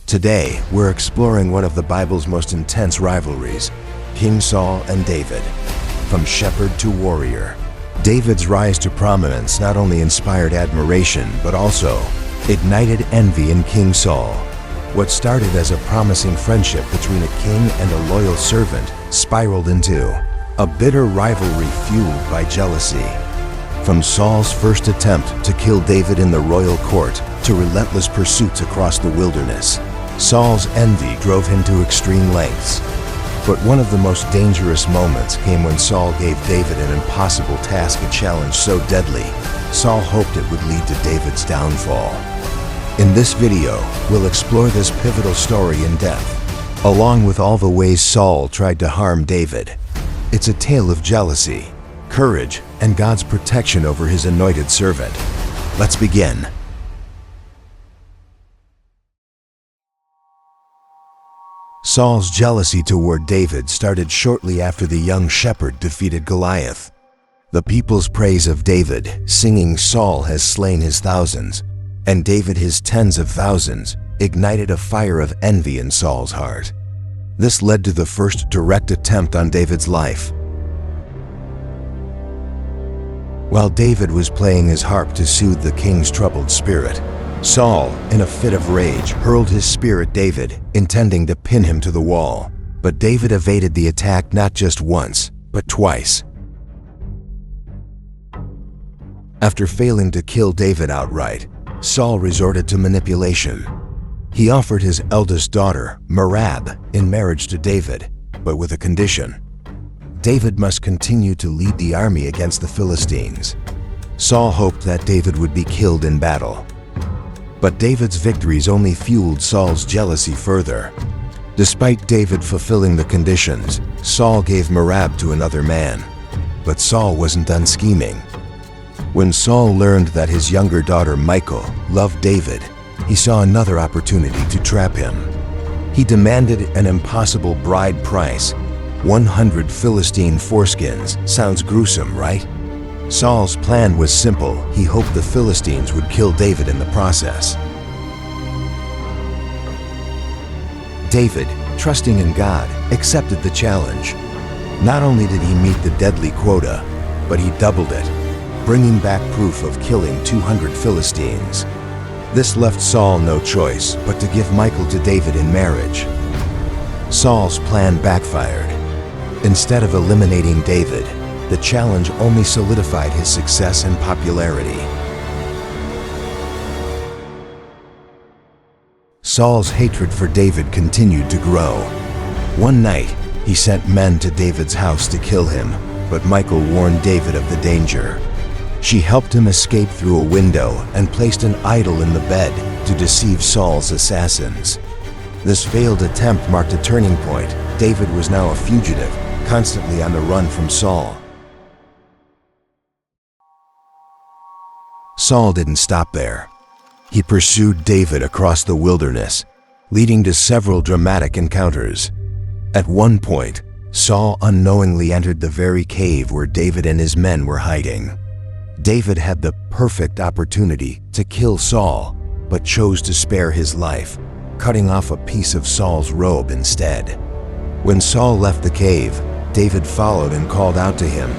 Today, we're exploring one of the Bible's most intense rivalries, King Saul and David. From shepherd to warrior, David's rise to prominence not only inspired admiration, but also ignited envy in King Saul. What started as a promising friendship between a king and a loyal servant spiraled into a bitter rivalry fueled by jealousy. From Saul's first attempt to kill David in the royal court to relentless pursuits across the wilderness, Saul's envy drove him to extreme lengths. But one of the most dangerous moments came when Saul gave David an impossible task, a challenge so deadly, Saul hoped it would lead to David's downfall. In this video, we'll explore this pivotal story in depth, along with all the ways Saul tried to harm David. It's a tale of jealousy, courage, and God's protection over his anointed servant. Let's begin. Saul's jealousy toward David started shortly after the young shepherd defeated Goliath. The people's praise of David, singing "Saul has slain his thousands, and David his tens of thousands," ignited a fire of envy in Saul's heart. This led to the first direct attempt on David's life. While David was playing his harp to soothe the king's troubled spirit, Saul, in a fit of rage, hurled his spear at David, intending to pin him to the wall. But David evaded the attack not just once, but twice. After failing to kill David outright, Saul resorted to manipulation. He offered his eldest daughter, Merab, in marriage to David, but with a condition. David must continue to lead the army against the Philistines. Saul hoped that David would be killed in battle. But David's victories only fueled Saul's jealousy further. Despite David fulfilling the conditions, Saul gave Merab to another man. But Saul wasn't done scheming. When Saul learned that his younger daughter Michal loved David, he saw another opportunity to trap him. He demanded an impossible bride price, 100 Philistine foreskins. Sounds gruesome, right? Saul's plan was simple. He hoped the Philistines would kill David in the process. David, trusting in God, accepted the challenge. Not only did he meet the deadly quota, but he doubled it, bringing back proof of killing 200 Philistines. This left Saul no choice but to give Michal to David in marriage. Saul's plan backfired. Instead of eliminating David, the challenge only solidified his success and popularity. Saul's hatred for David continued to grow. One night, he sent men to David's house to kill him, but Michal warned David of the danger. She helped him escape through a window and placed an idol in the bed to deceive Saul's assassins. This failed attempt marked a turning point. David was now a fugitive, constantly on the run from Saul. Saul didn't stop there. He pursued David across the wilderness, leading to several dramatic encounters. At one point, Saul unknowingly entered the very cave where David and his men were hiding. David had the perfect opportunity to kill Saul, but chose to spare his life, cutting off a piece of Saul's robe instead. When Saul left the cave, David followed and called out to him,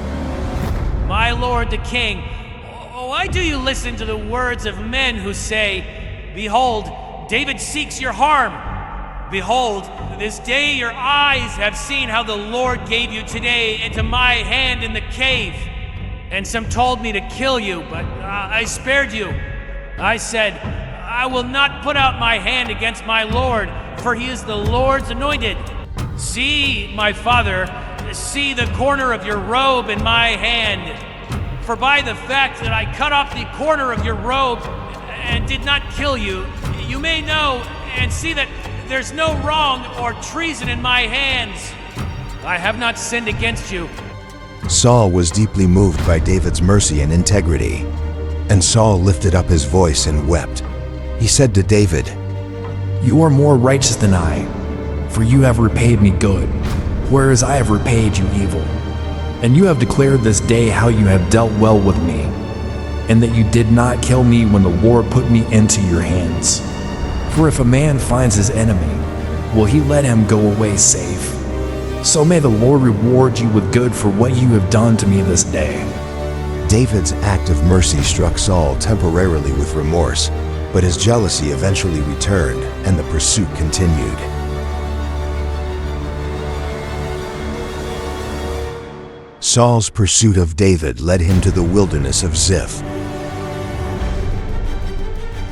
"My lord the king, why do you listen to the words of men who say, 'Behold, David seeks your harm'? Behold, this day your eyes have seen how the Lord gave you today into my hand in the cave. And some told me to kill you, but I spared you. I said, I will not put out my hand against my Lord, for he is the Lord's anointed. See, my father, see the corner of your robe in my hand. For by the fact that I cut off the corner of your robe and did not kill you, you may know and see that there's no wrong or treason in my hands. I have not sinned against you." Saul was deeply moved by David's mercy and integrity, and Saul lifted up his voice and wept. He said to David, "You are more righteous than I, for you have repaid me good, whereas I have repaid you evil. And you have declared this day how you have dealt well with me, and that you did not kill me when the Lord put me into your hands. For if a man finds his enemy, will he let him go away safe? So may the Lord reward you with good for what you have done to me this day." David's act of mercy struck Saul temporarily with remorse, but his jealousy eventually returned and the pursuit continued. Saul's pursuit of David led him to the wilderness of Ziph.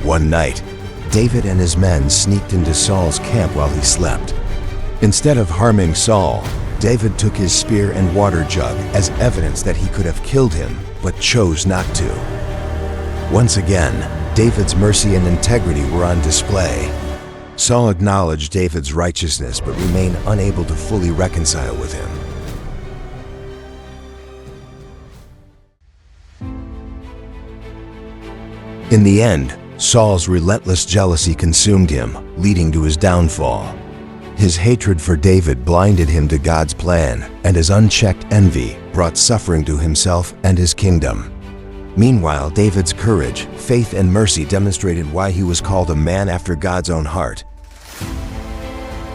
One night, David and his men sneaked into Saul's camp while he slept. Instead of harming Saul, David took his spear and water jug as evidence that he could have killed him, but chose not to. Once again, David's mercy and integrity were on display. Saul acknowledged David's righteousness but remained unable to fully reconcile with him. In the end, Saul's relentless jealousy consumed him, leading to his downfall. His hatred for David blinded him to God's plan, and his unchecked envy brought suffering to himself and his kingdom. Meanwhile, David's courage, faith, and mercy demonstrated why he was called a man after God's own heart.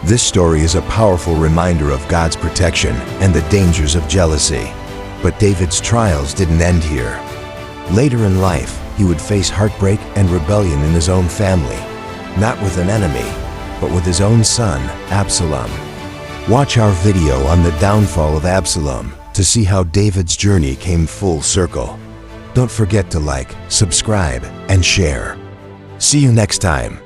This story is a powerful reminder of God's protection and the dangers of jealousy. But David's trials didn't end here. Later in life, he would face heartbreak and rebellion in his own family, not with an enemy, but with his own son, Absalom. Watch our video on the downfall of Absalom to see how David's journey came full circle. Don't forget to like, subscribe, and share. See you next time.